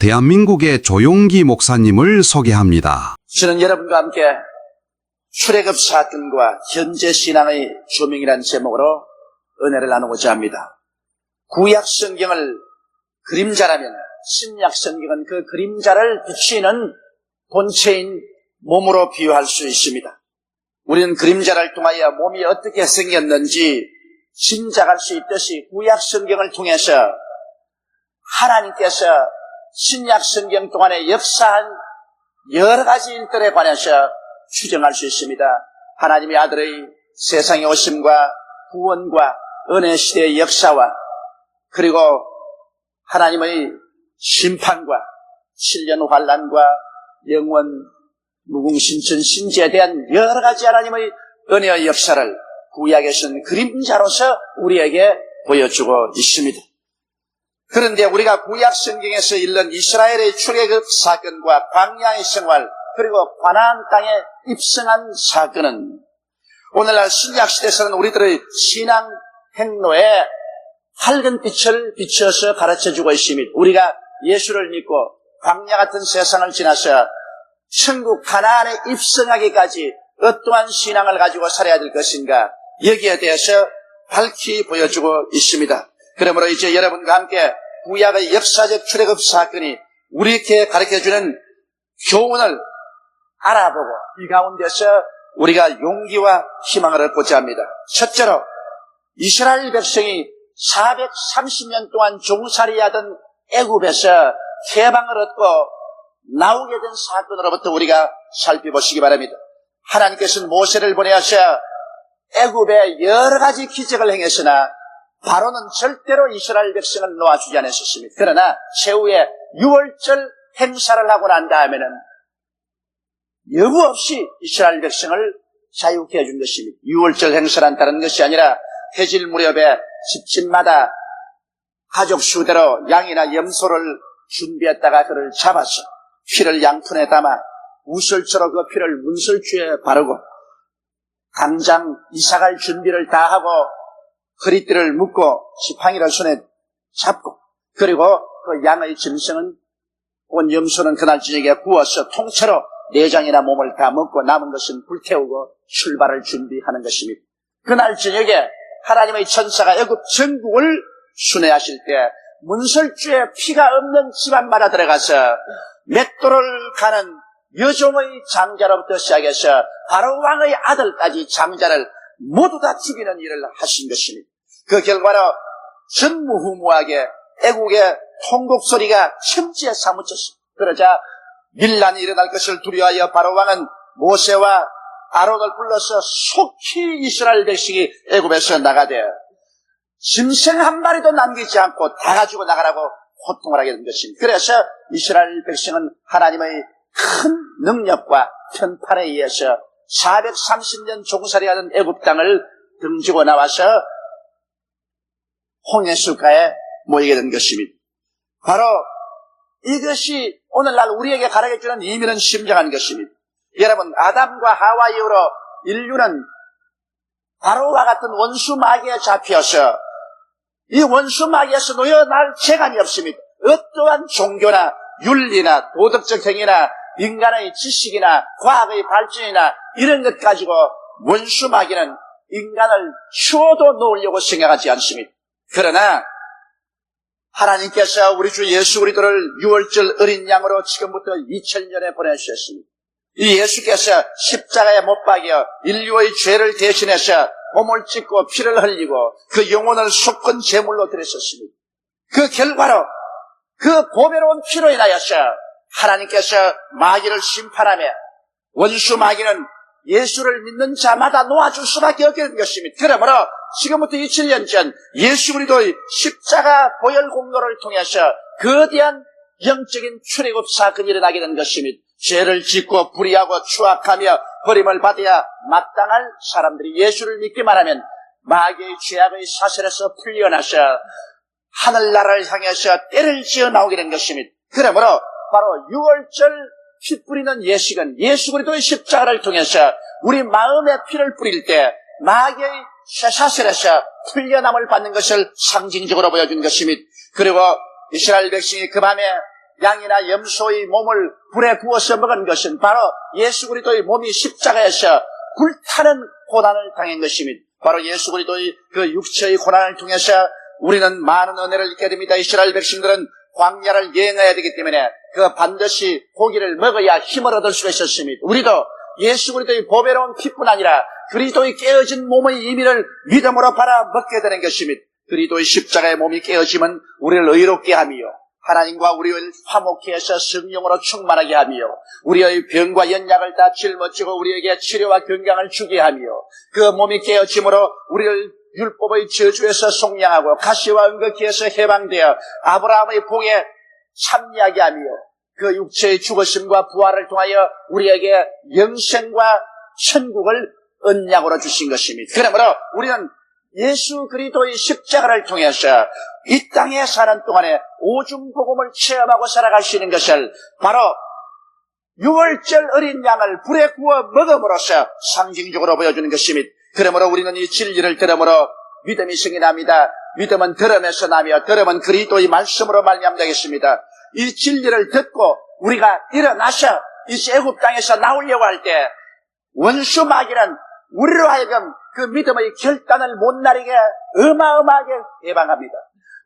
대한민국의 조용기 목사님을 소개합니다. 저는 여러분과 함께 출애굽 사건과 현재 신앙의 조명이라는 제목으로 은혜를 나누고자 합니다. 구약 성경을 그림자라면 신약 성경은 그 그림자를 비추는 본체인 몸으로 비유할 수 있습니다. 우리는 그림자를 통하여 몸이 어떻게 생겼는지 짐작할 수 있듯이 구약 성경을 통해서 하나님께서 신약 성경 동안에 역사한 여러 가지 일들에 관해서 추정할 수 있습니다. 하나님의 아들의 세상에 오심과 구원과 은혜 시대의 역사와 그리고 하나님의 심판과 7년 환난과 영원 무궁신천 신지에 대한 여러 가지 하나님의 은혜의 역사를 구약에서는 그림자로서 우리에게 보여주고 있습니다. 그런데 우리가 구약 성경에서 읽는 이스라엘의 출애굽 사건과 광야의 생활 그리고 가나안 땅에 입성한 사건은 오늘날 신약 시대에서는 우리들의 신앙 행로에 밝은 빛을 비춰서 가르쳐주고 있습니다. 우리가 예수를 믿고 광야 같은 세상을 지나서 천국 가나안에 입성하기까지 어떠한 신앙을 가지고 살아야 될 것인가 여기에 대해서 밝히 보여주고 있습니다. 그러므로 이제 여러분과 함께 구약의 역사적 출애굽 사건이 우리에게 가르쳐주는 교훈을 알아보고 이 가운데서 우리가 용기와 희망을 얻고자 합니다. 첫째로 이스라엘 백성이 430년 동안 종살이하던 애굽에서 해방을 얻고 나오게 된 사건으로부터 우리가 살펴보시기 바랍니다. 하나님께서는 모세를 보내셔 애굽에 여러 가지 기적을 행했으나 바로는 절대로 이스라엘 백성을 놓아주지 않았었습니다. 그러나 최후의 유월절 행사를 하고 난 다음에는 여부 없이 이스라엘 백성을 자유케 해준 것입니다. 유월절 행사란 다른 것이 아니라 해질 무렵에 집집마다 가족 수대로 양이나 염소를 준비했다가 그를 잡아서 피를 양푼에 담아 우슬처럼 그 피를 문설주에 바르고 당장 이사갈 준비를 다 하고 허리띠를 묶고 지팡이를 손에 잡고 그리고 그 양의 짐승은 온 염소는 그날 저녁에 구워서 통째로 내장이나 몸을 다 먹고 남은 것은 불태우고 출발을 준비하는 것입니다. 그날 저녁에 하나님의 천사가 애굽 전국을 순회하실 때 문설주에 피가 없는 집안마다 들어가서 맷돌을 가는 여종의 장자로부터 시작해서 바로 왕의 아들까지 장자를 모두 다 죽이는 일을 하신 것입니다. 그 결과로 전무후무하게 애국의 통곡 소리가 천지에 사무쳤습니다. 그러자 밀란이 일어날 것을 두려워하여 바로 왕은 모세와 아론을 불러서 속히 이스라엘 백성이 애굽에서 나가되 짐승 한 마리도 남기지 않고 다 가지고 나가라고 호통을 하게 된 것입니다. 그래서 이스라엘 백성은 하나님의 큰 능력과 편판에 의해서 430년 종살이하는 애굽 땅을 등지고 나와서 홍해수가에 모이게 된 것입니다. 바로 이것이 오늘날 우리에게 가르쳐주는 의미는 심정한 것입니다. 여러분, 아담과 하와 이후로 인류는 바로와 같은 원수 마귀에 잡혀서 이 원수 마귀에서 놓여날 재간이 없습니다. 어떠한 종교나 윤리나 도덕적 행위나 인간의 지식이나 과학의 발전이나 이런 것 가지고 원수 마귀는 인간을 추워도 놓으려고 생각하지 않습니다. 그러나 하나님께서 우리 주 예수 그리스도를 유월절 어린 양으로 지금부터 2000년에 보내주셨습니다. 이 예수께서 십자가에 못 박여 인류의 죄를 대신해서 몸을 찢고 피를 흘리고 그 영혼을 속건 제물로 드렸었습니다. 그 결과로 그 고배로운 피로 인하여서 하나님께서 마귀를 심판하며 원수 마귀는 예수를 믿는 자마다 놓아줄 수밖에 없게 된 것입니다. 그러므로 지금부터 2000년 전 예수 그리스도의 십자가 보혈 공로를 통해서 거대한 영적인 출애굽 사건이 일어나게 된 것입니다. 죄를 짓고 불의하고 추악하며 버림을 받아야 마땅할 사람들이 예수를 믿기만 하면 마귀의 죄악의 사슬에서 풀려나서 하늘나라를 향해서 때를 지어 나오게 된 것입니다. 그러므로 바로 유월절 피 뿌리는 예식은 예수 그리스도의 십자가를 통해서 우리 마음에 피를 뿌릴 때 마귀의 쇠사슬에서 풀려남을 받는 것을 상징적으로 보여준 것입니다. 그리고 이스라엘 백성이 그 밤에 양이나 염소의 몸을 불에 구워서 먹은 것은 바로 예수 그리스도의 몸이 십자가에서 불타는 고난을 당한 것입니다. 바로 예수 그리스도의 그 육체의 고난을 통해서 우리는 많은 은혜를 잊게 됩니다. 이스라엘 백성들은 광야를 여행해야 되기 때문에 그 반드시 고기를 먹어야 힘을 얻을 수가 있었습니다. 우리도 예수 그리스도의 보배로운 피뿐 아니라 그리스도의 깨어진 몸의 의미를 믿음으로 바라먹게 되는 것입니다. 그리스도의 십자가의 몸이 깨어지면 우리를 의롭게 하며 하나님과 우리를 화목케 해서 성령으로 충만하게 하며 우리의 병과 연약을 다 짊어지고 우리에게 치료와 건강을 주게 하며 그 몸이 깨어짐으로 우리를 율법의 저주에서 속량하고 가시와 은거기에서 해방되어 아브라함의 복에 참여하게 하며 그 육체의 죽으심과 부활을 통하여 우리에게 영생과 천국을 언약으로 주신 것입니다. 그러므로 우리는 예수 그리스도의 십자가를 통해서 이 땅에 사는 동안에 오중복음을 체험하고 살아갈 수 있는 것을 바로 유월절 어린 양을 불에 구워 먹음으로써 상징적으로 보여주는 것입니다. 그러므로 우리는 이 진리를 들음으로 믿음이 승인합니다. 믿음은 들음에서 나며 들음은 그리스도의 말씀으로 말미암다겠습니다. 이 진리를 듣고 우리가 일어나서 이 애굽 땅에서 나오려고 할 때 원수 마귀는 우리로 하여금 그 믿음의 결단을 못 나리게 어마어마하게 해방합니다.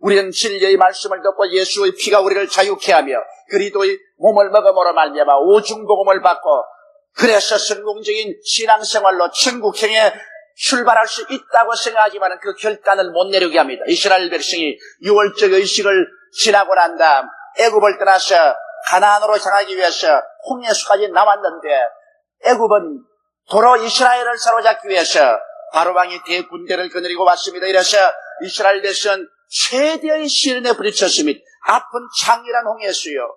우리는 진리의 말씀을 듣고 예수의 피가 우리를 자유케 하며 그리스도의 몸을 먹음으로 말미암아 오중복음을 받고 그래서 성공적인 신앙생활로 천국행에 출발할 수 있다고 생각하지만 그 결단을 못 내리게 합니다. 이스라엘 백성이 유월절 의식을 지나고 난 다음 애굽을 떠나서 가나안으로 향하기 위해서 홍해수까지 남았는데 애굽은 도로 이스라엘을 사로잡기 위해서 바로왕이 대군대를 거느리고 왔습니다. 이래서 이스라엘 백성은 최대의 시련에 부딪혔습니다. 앞은 창이란 홍해수요,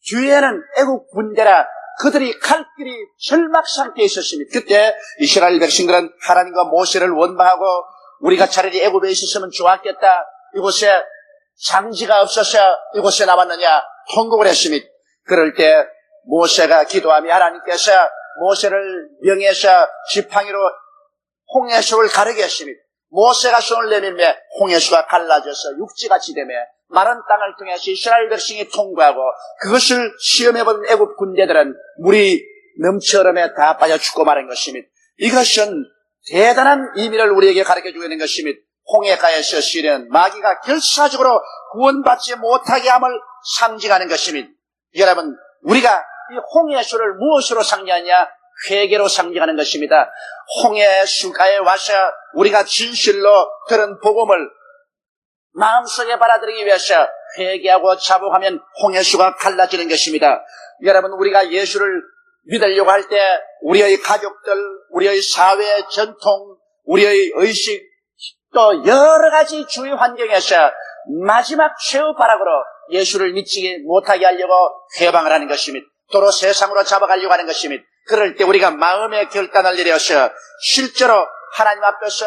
뒤에는 애국 군대라 그들이 갈 길이 절막 상태에 있었습니다. 그때 이스라엘 백성들은 하나님과 모세를 원망하고 우리가 차라리 애굽에 있었으면 좋았겠다, 이곳에 장지가 없어서 이곳에 남았느냐 통곡을 했습니다. 그럴 때 모세가 기도하며 하나님께서 모세를 명해서 지팡이로 홍해수를 가르게 했습니다. 모세가 손을 내밀며 홍해수가 갈라져서 육지같이 되며 마른 땅을 통해서 이스라엘 백성이 통과하고 그것을 시험해본 애굽 군대들은 물이 넘쳐 흐름에 다 빠져 죽고 마는 것입니다. 이것은 대단한 의미를 우리에게 가르쳐주고 있는 것입니다. 홍해가에서 시련 마귀가 결사적으로 구원받지 못하게 함을 상징하는 것입니다. 여러분, 우리가 이 홍해수를 무엇으로 상징하냐? 회개로 상징하는 것입니다. 홍해수가에 와서 우리가 진실로 들은 복음을 마음속에 받아들이기 위해서 회개하고 자복하면 홍해수가 갈라지는 것입니다. 여러분, 우리가 예수를 믿으려고 할 때 우리의 가족들, 우리의 사회 전통, 우리의 의식, 또 여러 가지 주위 환경에서 마지막 최후 발악으로 예수를 믿지 못하게 하려고 회방을 하는 것입니다. 도로 세상으로 잡아가려고 하는 것입니다. 그럴 때 우리가 마음의 결단을 내려서 실제로 하나님 앞에서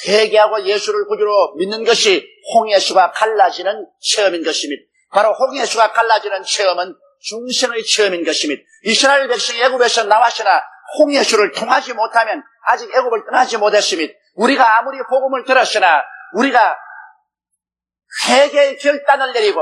회개하고 예수를 구주로 믿는 것이 홍해수가 갈라지는 체험인 것입니다. 바로 홍해수가 갈라지는 체험은 중생의 체험인 것입니다. 이스라엘 백성이 애굽에서 나왔으나 홍해수를 통하지 못하면 아직 애굽을 떠나지 못했습니다. 우리가 아무리 복음을 들었으나 우리가 회개의 결단을 내리고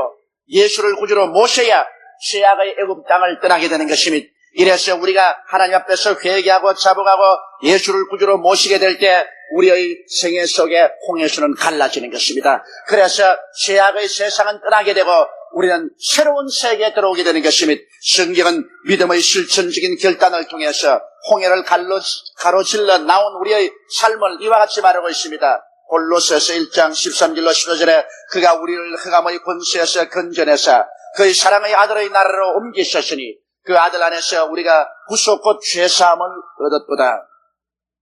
예수를 구주로 모셔야 죄악의 애굽 땅을 떠나게 되는 것입니다. 이래서 우리가 하나님 앞에서 회개하고 자복하고 예수를 구주로 모시게 될 때 우리의 생애 속에 홍해수는 갈라지는 것입니다. 그래서 죄악의 세상은 떠나게 되고 우리는 새로운 세계에 들어오게 되는 것입니다. 성경은 믿음의 실천적인 결단을 통해서 홍해를 가로질러 나온 우리의 삶을 이와 같이 말하고 있습니다. 골로새서 1장 13절로 15절에 그가 우리를 흑암의 권세에서 건져내사 그의 사랑의 아들의 나라로 옮기셨으니 그 아들 안에서 우리가 구속 곧 죄사함을 얻었도다.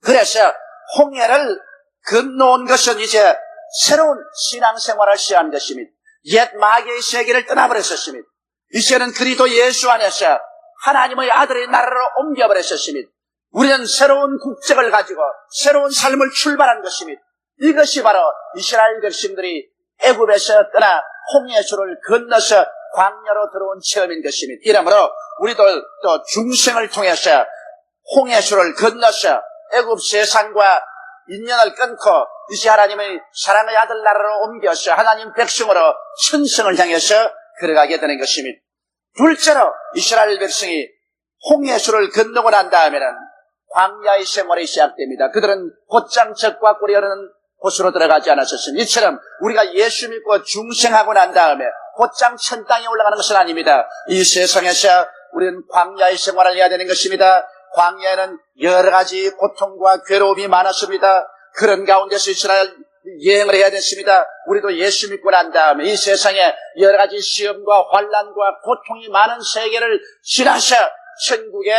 그래서 홍해를 건너온 것은 이제 새로운 신앙생활을 시작한 것입니다. 옛 마귀의 세계를 떠나버렸었습니다. 이제는 그리스도 예수 안에서 하나님의 아들의 나라로 옮겨버렸었습니다. 우리는 새로운 국적을 가지고 새로운 삶을 출발한 것입니다. 이것이 바로 이스라엘 백성들이 애굽에서 떠나 홍해수를 건너서 광야로 들어온 체험인 것입니다. 이러므로 우리도 또 중생을 통해서 홍해수를 건너서 애굽 세상과 인연을 끊고 이제 하나님의 사랑의 아들 나라로 옮겨서 하나님 백성으로 천성을 향해서 걸어가게 되는 것입니다. 둘째로 이스라엘 백성이 홍해수를 건너고 난 다음에는 광야의 생활이 시작됩니다. 그들은 곧장 적과 꿀이 흐르는 곳으로 들어가지 않았었습니다. 이처럼 우리가 예수 믿고 중생하고 난 다음에 곧장 천 땅에 올라가는 것은 아닙니다. 이 세상에서 우리는 광야의 생활을 해야 되는 것입니다. 광야에는 여러 가지 고통과 괴로움이 많았습니다. 그런 가운데서 이스라엘 여행을 해야 됐습니다. 우리도 예수 믿고 난 다음에 이 세상에 여러 가지 시험과 환난과 고통이 많은 세계를 지나서 천국의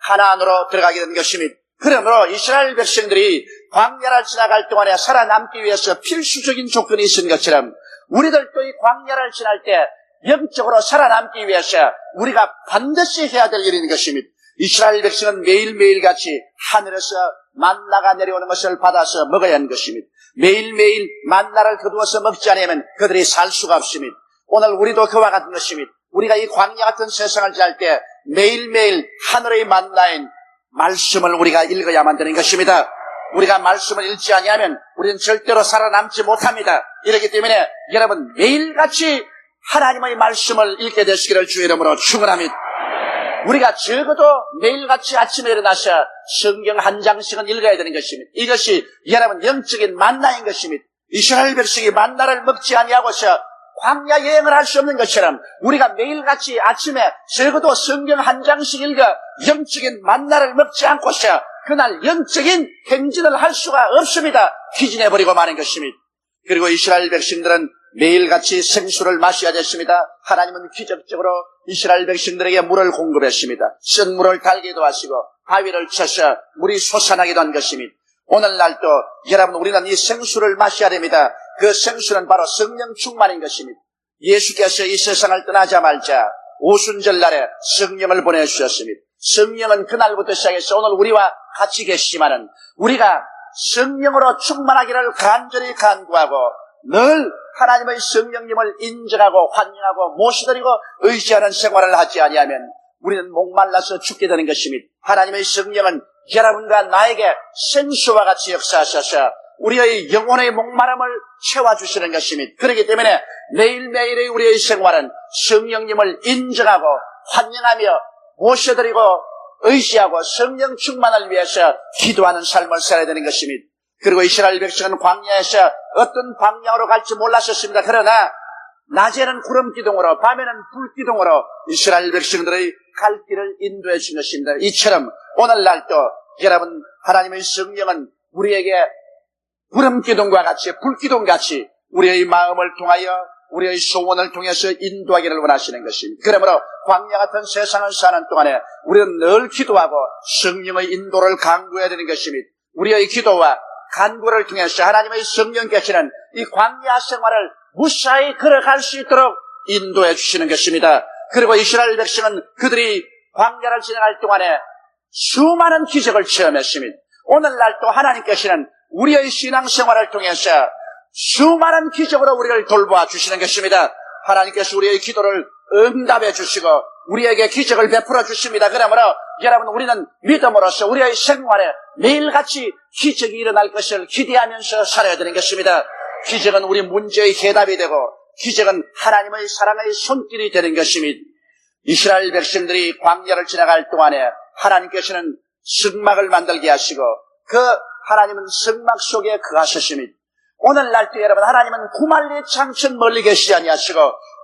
가나안으로 들어가게 된 것입니다. 그러므로 이스라엘 백성들이 광야를 지나갈 동안에 살아남기 위해서 필수적인 조건이 있는 것처럼 우리들도 이 광야를 지날 때 영적으로 살아남기 위해서 우리가 반드시 해야 될 일이 있는 것입니다. 이스라엘 백성은 매일매일 같이 하늘에서 만나가 내려오는 것을 받아서 먹어야 하는 것입니다. 매일매일 만나를 거두어서 먹지 않으면 그들이 살 수가 없습니다. 오늘 우리도 그와 같은 것입니다. 우리가 이 광야 같은 세상을 지날 때 매일매일 하늘의 만나인 말씀을 우리가 읽어야만 되는 것입니다. 우리가 말씀을 읽지 아니하면 우리는 절대로 살아남지 못합니다. 이렇기 때문에 여러분 매일같이 하나님의 말씀을 읽게 되시기를 주의 이름으로 축원합니다. 우리가 적어도 매일같이 아침에 일어나서 성경 한 장씩은 읽어야 되는 것입니다. 이것이 여러분 영적인 만나인 것입니다. 이스라엘 백성이 만나를 먹지 아니하고서 광야 여행을 할 수 없는 것처럼 우리가 매일같이 아침에 적어도 성경 한 장씩 읽어 영적인 만나를 먹지 않고서 그날 영적인 행진을 할 수가 없습니다. 기진해버리고 마는 것입니다. 그리고 이스라엘 백성들은 매일같이 생수를 마셔야 됐습니다. 하나님은 기적적으로 이스라엘 백성들에게 물을 공급했습니다. 쓴 물을 달기도 하시고 바위를 쳐서 물이 솟아나기도 한 것입니다. 오늘날도 여러분 우리는 이 생수를 마셔야 됩니다. 그 생수는 바로 성령 충만인 것입니다. 예수께서 이 세상을 떠나자마자 오순절날에 성령을 보내주셨습니다. 성령은 그날부터 시작해서 오늘 우리와 같이 계시지만은 우리가 성령으로 충만하기를 간절히 간구하고 늘 하나님의 성령님을 인정하고 환영하고 모시드리고 의지하는 생활을 하지 아니하면 우리는 목말라서 죽게 되는 것입니다. 하나님의 성령은 여러분과 나에게 생수와 같이 역사하셔서 우리의 영혼의 목마름을 채워주시는 것입니다. 그렇기 때문에 매일매일의 우리의 생활은 성령님을 인정하고 환영하며 모셔드리고 의지하고 성령 충만을 위해서 기도하는 삶을 살아야 되는 것입니다. 그리고 이스라엘 백성은 광야에서 어떤 방향으로 갈지 몰랐었습니다. 그러나 낮에는 구름 기둥으로 밤에는 불 기둥으로 이스라엘 백성들의 갈 길을 인도해 준 것입니다. 이처럼 오늘날도 여러분 하나님의 성령은 우리에게 구름 기둥과 같이 불 기둥같이 우리의 마음을 통하여 우리의 소원을 통해서 인도하기를 원하시는 것입니다. 그러므로 광야 같은 세상을 사는 동안에 우리는 늘 기도하고 성령의 인도를 간구해야 되는 것입니다. 우리의 기도와 간구를 통해서 하나님의 성령께서는 이 광야 생활을 무사히 걸어갈 수 있도록 인도해 주시는 것입니다. 그리고 이스라엘 백성은 그들이 광야를 지나갈 동안에 수많은 기적을 체험했습니다. 오늘날도 하나님께서는 우리의 신앙생활을 통해서 수많은 기적으로 우리를 돌보아 주시는 것입니다. 하나님께서 우리의 기도를 응답해 주시고 우리에게 기적을 베풀어 주십니다. 그러므로 여러분 우리는 믿음으로써 우리의 생활에 매일같이 기적이 일어날 것을 기대하면서 살아야 되는 것입니다. 기적은 우리 문제의 해답이 되고 기적은 하나님의 사랑의 손길이 되는 것입니다. 이스라엘 백성들이 광야를 지나갈 동안에 하나님께서는 성막을 만들게 하시고 그 하나님은 성막 속에 거하셨습니다. 오늘날도 여러분 하나님은 구말리 창천 멀리 계시지 아니하시고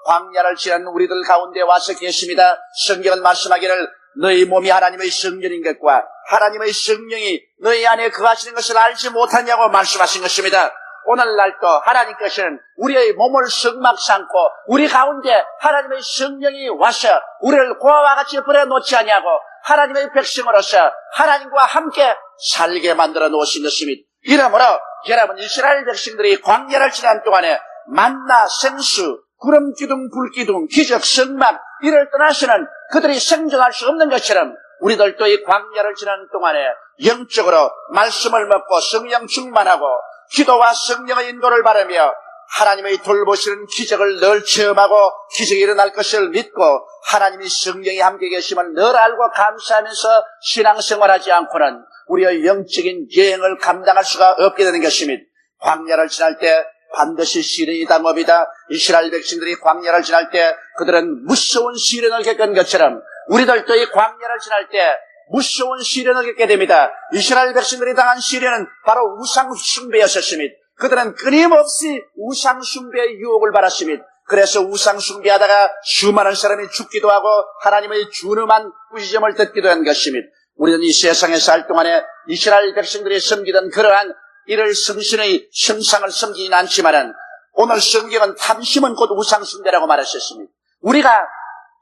광야를 지난 우리들 가운데 와서 계십니다. 성경은 말씀하기를 너희 몸이 하나님의 성전인 것과 하나님의 성령이 너희 안에 거하시는 것을 알지 못하냐고 말씀하신 것입니다. 오늘날도 하나님께서는 우리의 몸을 성막 삼고 우리 가운데 하나님의 성령이 와서 우리를 고아와 같이 버려놓지 아니하고 하나님의 백성으로서 하나님과 함께 살게 만들어 놓으신 것입니다. 이러므로 여러분 이스라엘 백성들이 광야를 지난 동안에 만나 생수 구름 기둥 불 기둥 기적 성막 이를 떠나서는 그들이 생존할 수 없는 것처럼 우리들도 이 광야를 지나는 동안에 영적으로 말씀을 먹고 성령 충만하고 기도와 성령의 인도를 바라며 하나님의 돌보시는 기적을 늘 체험하고 기적이 일어날 것을 믿고 하나님이 성령이 함께 계심을 늘 알고 감사하면서 신앙생활하지 않고는 우리의 영적인 여행을 감당할 수가 없게 되는 것입니다. 광야를 지날 때 반드시 시련이 당업이다. 이스라엘 백성들이 광야를 지날 때 그들은 무서운 시련을 겪은 것처럼 우리들도 이 광야를 지날 때 무서운 시련을 겪게 됩니다. 이스라엘 백성들이 당한 시련은 바로 우상숭배였었으며 그들은 끊임없이 우상숭배의 유혹을 받았으며 그래서 우상숭배하다가 수많은 사람이 죽기도 하고 하나님의 준엄한 꾸짖음을 듣기도 한 것이며 우리는 이 세상에 살 동안에 이스라엘 백성들이 섬기던 그러한 이를 성신의 형상을 섬기진 않지만은 오늘 성경은 탐심은 곧 우상숭배라고 말하셨습니다. 우리가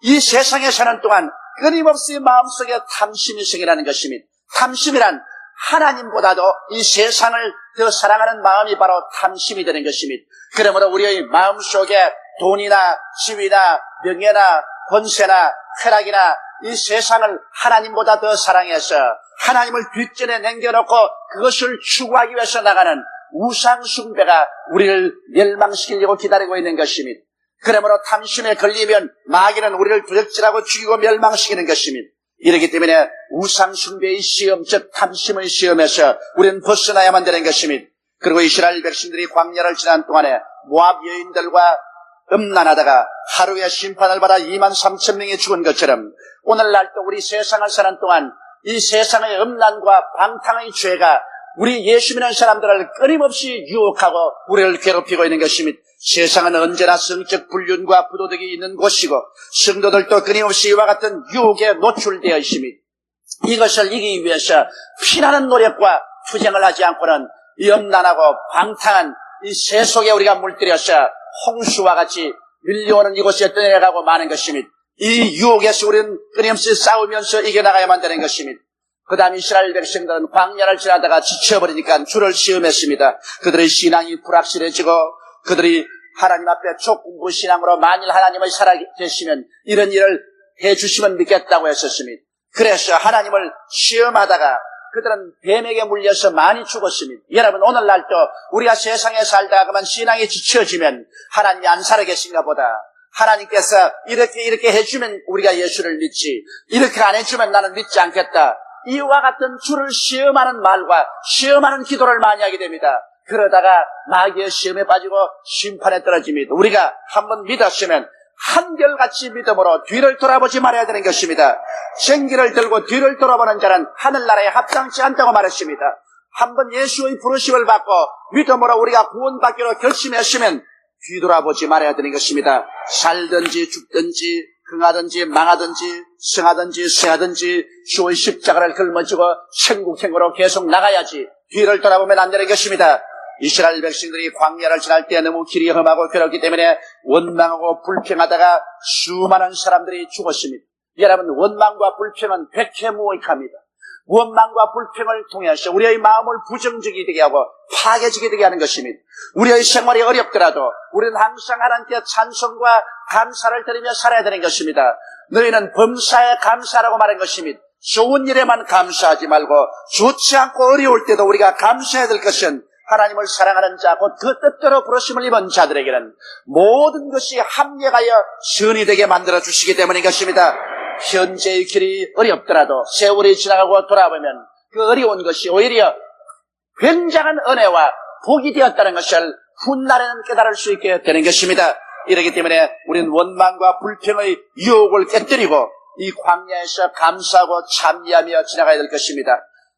이 세상에 사는 동안 끊임없이 마음속에 탐심이 생기라는 것입니다. 탐심이란 하나님보다도 이 세상을 더 사랑하는 마음이 바로 탐심이 되는 것입니다. 그러므로 우리의 마음속에 돈이나 지위나 명예나 권세나 쾌락이나 이 세상을 하나님보다 더 사랑해서 하나님을 뒷전에 남겨놓고 그것을 추구하기 위해서 나가는 우상숭배가 우리를 멸망시키려고 기다리고 있는 것입니다. 그러므로 탐심에 걸리면 마귀는 우리를 도적질하고 죽이고 멸망시키는 것입니다. 이렇기 때문에 우상숭배의 시험, 즉 탐심의 시험에서 우리는 벗어나야만 되는 것입니다. 그리고 이스라엘 백성들이 광야를 지난 동안에 모압 여인들과 음란하다가 하루에 심판을 받아 23,000명이 죽은 것처럼 오늘날도 우리 세상을 사는 동안 이 세상의 음란과 방탕의 죄가 우리 예수 믿는 사람들을 끊임없이 유혹하고 우리를 괴롭히고 있는 것입니다. 세상은 언제나 성적 불륜과 부도덕이 있는 곳이고 성도들도 끊임없이 이와 같은 유혹에 노출되어 있습니다. 이것을 이기기 위해서 피나는 노력과 투쟁을 하지 않고는 이 음란하고 방탕한 이 세속에 우리가 물들여서 홍수와 같이 밀려오는 이곳에 떠내려가고 마는 것입니다. 이 유혹에서 우리는 끊임없이 싸우면서 이겨나가야만 되는 것입니다. 그 다음 이스라엘 백성들은 광야를 지나다가 지쳐버리니까 주를 시험했습니다. 그들의 신앙이 불확실해지고 그들이 하나님 앞에 족공부 신앙으로 만일 하나님을 살아계시면 이런 일을 해주시면 믿겠다고 했었습니다. 그래서 하나님을 시험하다가 그들은 뱀에게 물려서 많이 죽었습니다. 여러분 오늘날도 우리가 세상에 살다가 그만 신앙이 지쳐지면 하나님이 안 살아계신가 보다. 하나님께서 이렇게 해주면 우리가 예수를 믿지 이렇게 안 해주면 나는 믿지 않겠다. 이와 같은 주를 시험하는 말과 시험하는 기도를 많이 하게 됩니다. 그러다가 마귀의 시험에 빠지고 심판에 떨어집니다. 우리가 한번 믿었으면 한결같이 믿음으로 뒤를 돌아보지 말아야 되는 것입니다. 생기를 들고 뒤를 돌아보는 자는 하늘나라에 합당치 않다고 말했습니다. 한번 예수의 부르심을 받고 믿음으로 우리가 구원받기로 결심했으면 뒤돌아보지 말아야 되는 것입니다. 살든지 죽든지 흥하든지 망하든지 승하든지 쇠하든지 주의 십자가를 걸머지고 천국행으로 계속 나가야지 뒤를 돌아보면 안 되는 것입니다. 이스라엘 백성들이 광야를 지날 때 너무 길이 험하고 괴롭기 때문에 원망하고 불평하다가 수많은 사람들이 죽었습니다. 여러분 원망과 불평은 백해무익합니다. 원망과 불평을 통해서 우리의 마음을 부정적이 되게 하고 파괴지게 되게 하는 것입니다. 우리의 생활이 어렵더라도 우리는 항상 하나님께 찬송과 감사를 드리며 살아야 되는 것입니다. 너희는 범사에 감사라고 말한 것입니다. 좋은 일에만 감사하지 말고 좋지 않고 어려울 때도 우리가 감사해야 될 것은 하나님을 사랑하는 자, 곧 그 뜻대로 부르심을 입은 자들에게는 모든 것이 합력하여 선이 되게 만들어 주시기 때문인 것입니다. 현재의 길이 어렵더라도 세월이 지나가고 돌아보면 그 어려운 것이 오히려 굉장한 은혜와 복이 되었다는 것을 훗날에는 깨달을 수 있게 되는 것입니다. 이렇기 때문에 우리는 원망과 불평의 유혹을 깨뜨리고 이 광야에서 감사하고 참여하며 지나가야 될 것입니다.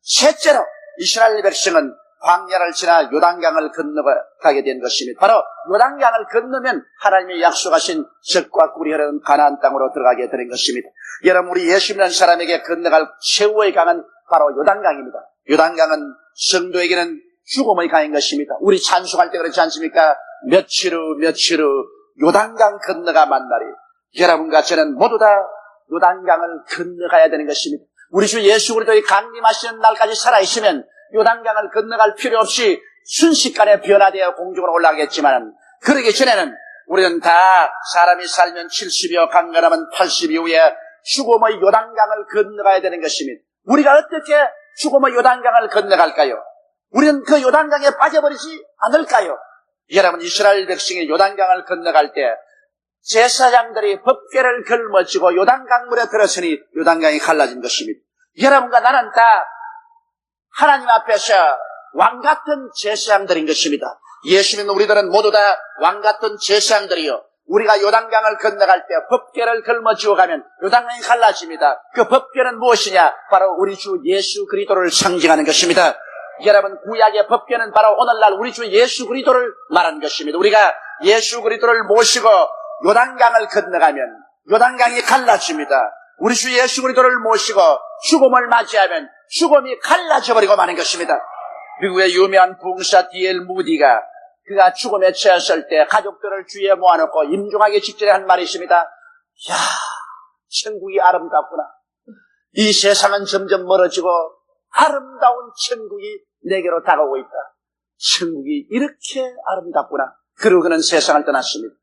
셋째로 이스라엘 백성은 광야를 지나 요단강을 건너가게 된 것입니다. 바로 요단강을 건너면 하나님이 약속하신 젖과 꿀이 흐르는 가나안 땅으로 들어가게 되는 것입니다. 여러분 우리 예수 믿는 사람에게 건너갈 최후의 강은 바로 요단강입니다. 요단강은 성도에게는 죽음의 강인 것입니다. 우리 찬송할 때 그렇지 않습니까? 며칠 후 요단강 건너가 만나리. 여러분과 저는 모두 다 요단강을 건너가야 되는 것입니다. 우리 주 예수 그리스도의 강림하시는 날까지 살아있으면 요단강을 건너갈 필요 없이 순식간에 변화되어 공중으로 올라가겠지만 그러기 전에는 우리는 다 사람이 살면 70이요 강건하면 80 이후에 죽음의 요단강을 건너가야 되는 것입니다. 우리가 어떻게 죽음의 요단강을 건너갈까요? 우리는 그 요단강에 빠져버리지 않을까요? 여러분 이스라엘 백성이 요단강을 건너갈 때 제사장들이 법궤를 걸머쥐고 요단강물에 들었으니 요단강이 갈라진 것입니다. 여러분과 나는 다 하나님 앞에서 왕같은 제사장들인 것입니다. 예수 믿는 우리들은 모두 다 왕같은 제사장들이요. 우리가 요단강을 건너갈 때 법궤를 걸머쥐고 가면 요단강이 갈라집니다. 그 법궤는 무엇이냐? 바로 우리 주 예수 그리스도를 상징하는 것입니다. 여러분, 구약의 법궤는 바로 오늘날 우리 주 예수 그리스도를 말하는 것입니다. 우리가 예수 그리스도를 모시고 요단강을 건너가면 요단강이 갈라집니다. 우리 주 예수 그리스도를 모시고 죽음을 맞이하면 죽음이 갈라져버리고 마는 것입니다. 미국의 유명한 부흥사 D.L. 무디가 그가 죽음에 처했을 때 가족들을 주위에 모아놓고 임종하기 직전에 한 말이 있습니다. 야, 천국이 아름답구나. 이 세상은 점점 멀어지고 아름다운 천국이 내게로 다가오고 있다. 천국이 이렇게 아름답구나. 그리고 그는 세상을 떠났습니다.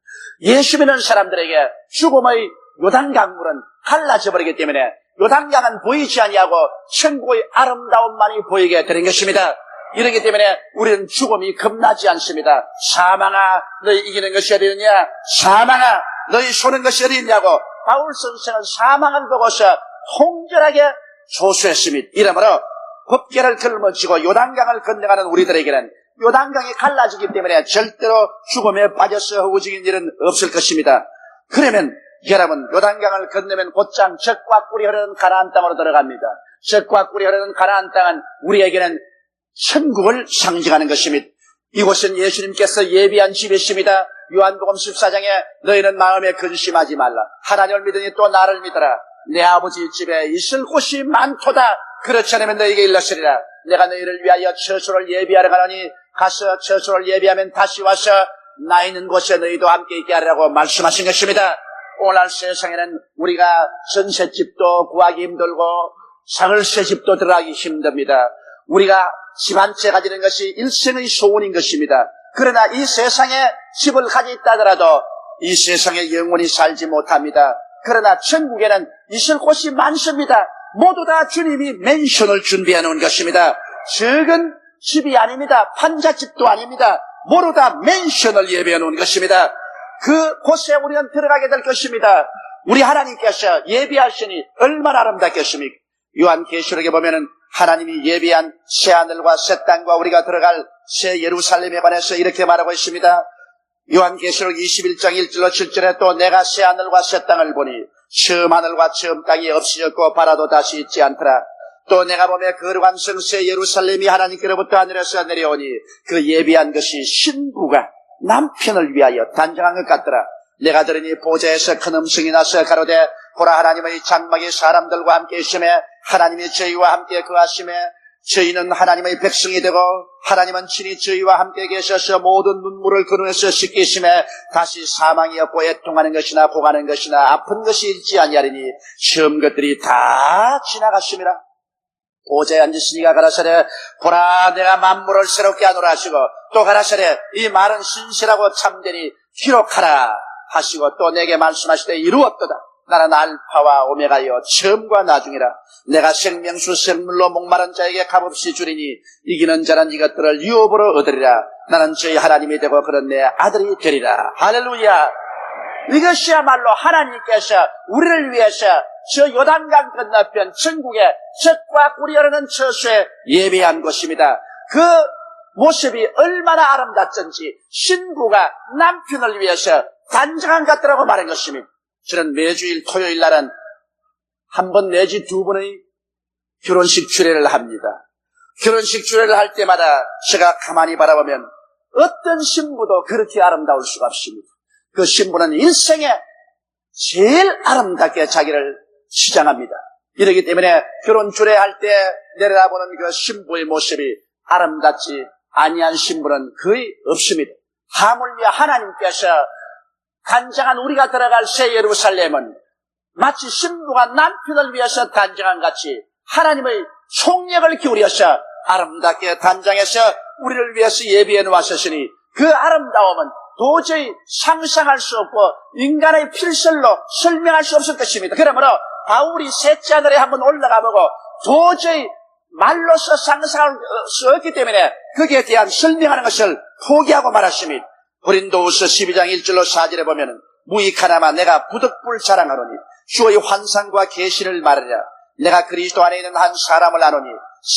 예수 믿는 사람들에게 죽음의 요단강물은 갈라져 버리기 때문에 요단강은 보이지 아니하고 천국의 아름다움만이 보이게 되는 것입니다. 이렇기 때문에 우리는 죽음이 겁나지 않습니다. 사망아, 너희 이기는 것이 어디 있느냐? 사망아, 너희 쏘는 것이 어디 있냐고 바울 선생은 사망을 보고서 통절하게 조수했습니다. 이러므로 법궤를 걸머쥐고 요단강을 건너가는 우리들에게는 요단강이 갈라지기 때문에 절대로 죽음에 빠져서 허우적인 일은 없을 것입니다. 그러면 여러분, 요단강을 건너면 곧장 젖과 꿀이 흐르는 가나안 땅으로 들어갑니다. 젖과 꿀이 흐르는 가나안 땅은 우리에게는 천국을 상징하는 것입니다. 이곳은 예수님께서 예비한 집이십니다. 요한복음 14장에 너희는 마음에 근심하지 말라. 하나님을 믿으니 또 나를 믿어라. 내 아버지 집에 있을 곳이 많도다. 그렇지 않으면 너희에게 일러스리라. 내가 너희를 위하여 처소를 예비하러 가노니 가서 처소를 예비하면 다시 와서 나 있는 곳에 너희도 함께 있게 하라고 말씀하신 것입니다. 오늘날 세상에는 우리가 전셋집도 구하기 힘들고 사흘새집도 들어가기 힘듭니다. 우리가 집 한 채 가지는 것이 일생의 소원인 것입니다. 그러나 이 세상에 집을 가지고 있다 하더라도 이 세상에 영원히 살지 못합니다. 그러나 천국에는 있을 곳이 많습니다. 모두 다 주님이 맨션을 준비해 놓은 것입니다. 적은 집이 아닙니다. 판잣집도 아닙니다. 모두 다 맨션을 예비해 놓은 것입니다. 그 곳에 우리는 들어가게 될 것입니다. 우리 하나님께서 예비하시니 얼마나 아름답겠습니까? 요한계시록에 보면은 하나님이 예비한 새하늘과 새 땅과 우리가 들어갈 새 예루살렘에 관해서 이렇게 말하고 있습니다. 요한계시록 21장 1절로 7절에 또 내가 새하늘과 새 땅을 보니 처음 하늘과 처음 땅이 없어졌고 바라도 다시 있지 않더라. 또 내가 보며 거룩한 성새 예루살렘이 하나님께로부터 하늘에서 내려오니 그 예비한 것이 신부가 남편을 위하여 단정한 것 같더라. 내가 들으니 보좌에서 큰 음성이 나서 가로되 보라 하나님의 장막이 사람들과 함께 있으며 하나님이 저희와 함께 거하시며 저희는 하나님의 백성이 되고 하나님은 친히 저희와 함께 계셔서 모든 눈물을 그 눈에서 씻기시며 다시 사망이 없고 애통하는 것이나 보가는 것이나 아픈 것이 있지 아니하리니 처음 것들이 다 지나갔습니다. 보좌에 앉으시니가 가라사대 보라 내가 만물을 새롭게 하노라 하시고 또 가라사대 이 말은 신실하고 참되니 기록하라 하시고 또 내게 말씀하시되 이루었도다. 나는 알파와 오메가여 처음과 나중이라. 내가 생명수 생물로 목마른 자에게 값없이 주리니 이기는 자는 이것들을 유업으로 얻으리라. 나는 저희 하나님이 되고 그런 내 아들이 되리라. 할렐루야. 이것이야말로 하나님께서 우리를 위해서 저 요단강 건너편 천국에 젖과 꿀이 흐르는 처소에 예비한 것입니다. 그 모습이 얼마나 아름답던지 신부가 남편을 위해서 단정한 것들하고 말한 것입니다. 저는 매주일 토요일 날은 한 번 내지 두 번의 결혼식 주례를 합니다. 결혼식 주례를 할 때마다 제가 가만히 바라보면 어떤 신부도 그렇게 아름다울 수가 없습니다. 그 신부는 일생에 제일 아름답게 자기를 치장합니다. 이렇기 때문에 결혼 주례할 때 내려다보는 그 신부의 모습이 아름답지 아니한 신부는 거의 없습니다. 하물며 하나님께서 단정한 우리가 들어갈 새 예루살렘은 마치 신부가 남편을 위해서 단정한 같이 하나님의 총력을 기울여서 아름답게 단장해서 우리를 위해서 예비해 놓았으니 그 아름다움은 도저히 상상할 수 없고 인간의 필설로 설명할 수 없을 것입니다. 그러므로 바울이 셋째 하늘에 한번 올라가 보고 도저히 말로서 상상할 수 없기 때문에 거기에 대한 설명하는 것을 포기하고 말았습니다. 고린도후서 12장 1절로 4절에 보면은 무익하나마 내가 부득불 자랑하노니 주의 환상과 계시를 말하리라. 내가 그리스도 안에 있는 한 사람을 아노니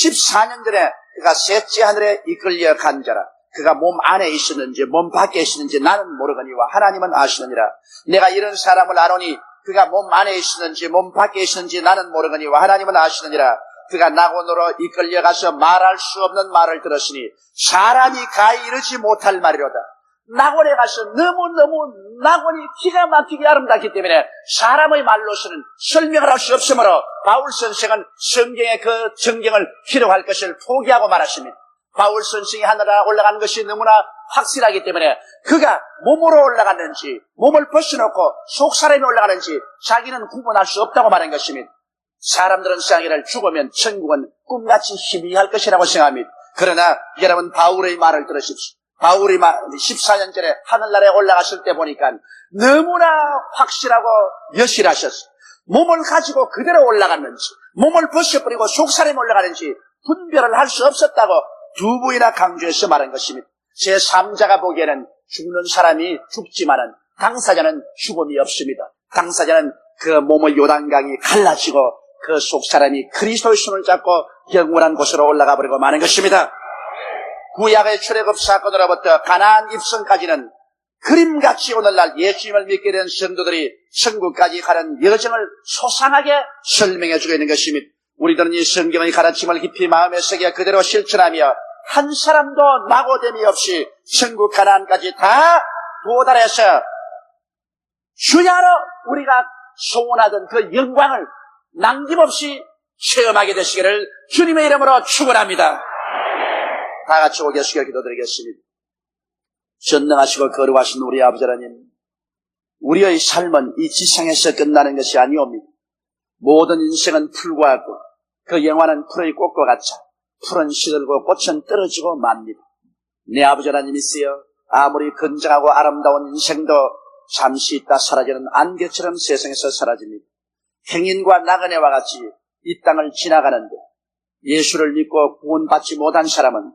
14년 전에 그가 셋째 하늘에 이끌려 간 자라. 그가 몸 안에 있었는지 몸 밖에 있었는지 나는 모르거니와 하나님은 아시느니라. 내가 이런 사람을 아노니 그가 몸 안에 있었는지 몸 밖에 있었는지 나는 모르거니와 하나님은 아시느니라. 그가 낙원으로 이끌려가서 말할 수 없는 말을 들었으니 사람이 가히 이르지 못할 말이로다. 낙원에 가서 너무너무 낙원이 기가 막히게 아름답기 때문에 사람의 말로서는 설명을 할 수 없으므로 바울 선생은 성경의 그 정경을 기록할 것을 포기하고 말았습니다. 바울 선생이 하늘에 올라간 것이 너무나 확실하기 때문에 그가 몸으로 올라갔는지 몸을 벗어놓고 속사람이 올라가는지 자기는 구분할 수 없다고 말한 것입니다. 사람들은 생각하기를 죽으면 천국은 꿈같이 희미할 것이라고 생각합니다. 그러나 여러분 바울의 말을 들으십시오. 바울이 14년 전에 하늘나라에 올라갔을 때 보니까 너무나 확실하고 여실하셨어요. 몸을 가지고 그대로 올라갔는지 몸을 벗어버리고 속사람이 올라가는지 분별을 할 수 없었다고 두 번이나 강조해서 말한 것입니다. 제3자가 보기에는 죽는 사람이 죽지만은 당사자는 죽음이 없습니다. 당사자는 그 몸의 요단강이 갈라지고 그 속사람이 그리스도의 손을 잡고 영원한 곳으로 올라가 버리고 마는 것입니다. 구약의 출애굽 사건으로부터 가나안 입성까지는 그림같이 오늘날 예수님을 믿게 된 성도들이 천국까지 가는 여정을 소상하게 설명해 주고 있는 것입니다. 우리들은 이 성경의 가르침을 깊이 마음에 새겨 그대로 실천하며 한 사람도 낙오됨이 없이 천국 가나안까지 다 도달해서 주야로 우리가 소원하던 그 영광을 남김없이 체험하게 되시기를 주님의 이름으로 축원합니다. 다 같이 고개 숙여 기도드리겠습니다. 전능하시고 거룩하신 우리 아버지 하나님, 우리의 삶은 이 지상에서 끝나는 것이 아니옵니다. 모든 인생은 풀과 같고 그 영화는 풀의 꽃과 같아 풀은 시들고 꽃은 떨어지고 맙니다. 내 아버지 하나님이시여, 아무리 건강하고 아름다운 인생도 잠시 있다 사라지는 안개처럼 세상에서 사라집니다. 행인과 나그네와 같이 이 땅을 지나가는데 예수를 믿고 구원받지 못한 사람은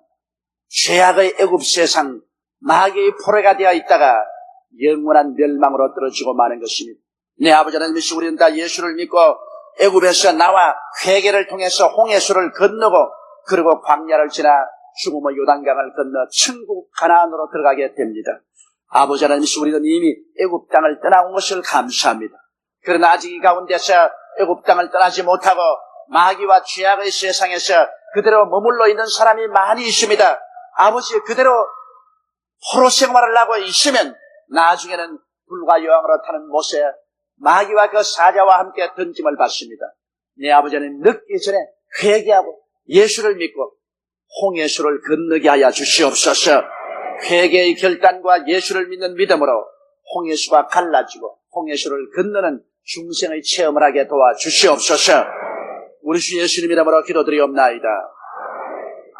죄악의 애굽 세상 마귀의 포로가 되어 있다가 영원한 멸망으로 떨어지고 마는 것입니다. 내 아버지 하나님이시, 우리는 다 예수를 믿고 애굽에서 나와 회개를 통해서 홍해수를 건너고 그리고 광야를 지나 죽음의 요단강을 건너 천국 가나안으로 들어가게 됩니다. 아버지 하나님이시, 우리는 이미 애굽 땅을 떠나온 것을 감사합니다. 그러나 아직 이 가운데서 애굽 땅을 떠나지 못하고 마귀와 죄악의 세상에서 그대로 머물러 있는 사람이 많이 있습니다. 아버지, 그대로 포로 생활을 하고 있으면 나중에는 불과 여왕으로 타는 못에 마귀와 그 사자와 함께 던짐을 받습니다. 내 아버지는 늦기 전에 회개하고 예수를 믿고 홍해수를 건너게 하여 주시옵소서. 회개의 결단과 예수를 믿는 믿음으로 홍해수가 갈라지고 홍해수를 건너는 중생의 체험을 하게 도와주시옵소서. 우리 주 예수님 이름으로 기도드리옵나이다.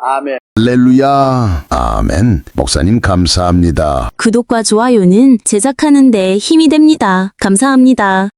아멘. 할렐루야. 아멘. 목사님 감사합니다. 구독과 좋아요는 제작하는 데 힘이 됩니다. 감사합니다.